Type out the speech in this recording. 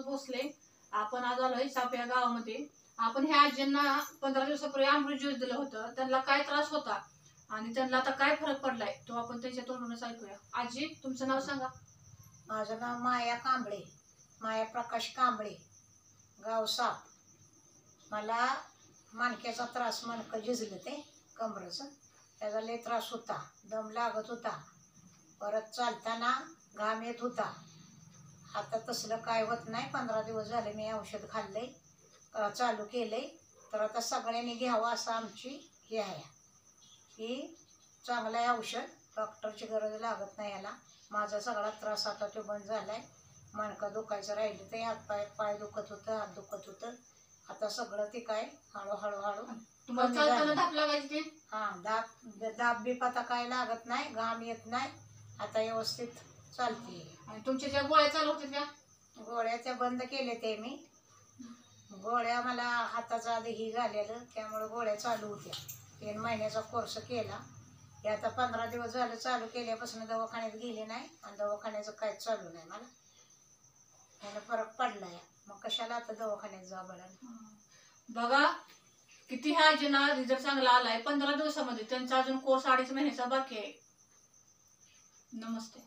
भोसले. आपण आज आलोय साप या गावामध्ये. आपण ह्या आजींना 15 दिवसापूर्वी अमृत ज्यूस दिलं होतं. त्यांना काय त्रास होता आणि त्यांना आता काय फरक पडलाय तो आपण त्यांच्या तोंडूनच ऐकूया. आजी, तुमचं नाव सांगा. माझं नाव माया कांबळे, माया प्रकाश कांबळे, गाव साप. मला मणक्याचा त्रास, मणकं झिजलं ते कमरेचं, त्याचा लय त्रास होता. दम लागत होता, परत चालताना घाम येत होता. आता तसलं काय होत नाही. 15 दिवस झाले मी औषध खाल्लंय, चालू केलंय. तर आता सगळ्यांनी घ्यावं असं आमची हे आहे की चांगलं आहे औषध, डॉक्टरची गरज लागत नाही याला. माझा सगळा त्रास आता तो बंद झालाय. मणकं दुखायचं राहिलं ते, पाय दुखत होतं, हात दुखत होतं. आता सगळं ते काय हळूहळू तुम्हाला चालताना धाप लागायची? हां, दाब बीप आता काय लागत नाही, घाम येत नाही, आता व्यवस्थित चालते. आणि तुमच्या ज्या गोळ्या चालू होत्या त्या गोळ्या त्या बंद केल्या ते मी. गोळ्या मला हाताचं आधी ही झालेलं, त्यामुळे गोळ्या चालू होत्या. 3 महिन्याचा कोर्स केला. हे आता 15 दिवस झालं चालू केल्यापासून दवाखान्यात गेले नाही आणि दवाखान्याचं काहीच चालू नाही मला. त्याला फरक पडलाय, मग कशाला आता दवाखान्यात जा बरं. बघा किती ह्या आजींना रिझल्ट चांगला आलाय 15 दिवसामध्ये. त्यांचा अजून कोर्स 2.5 महिन्याचा बाकी आहे. नमस्ते.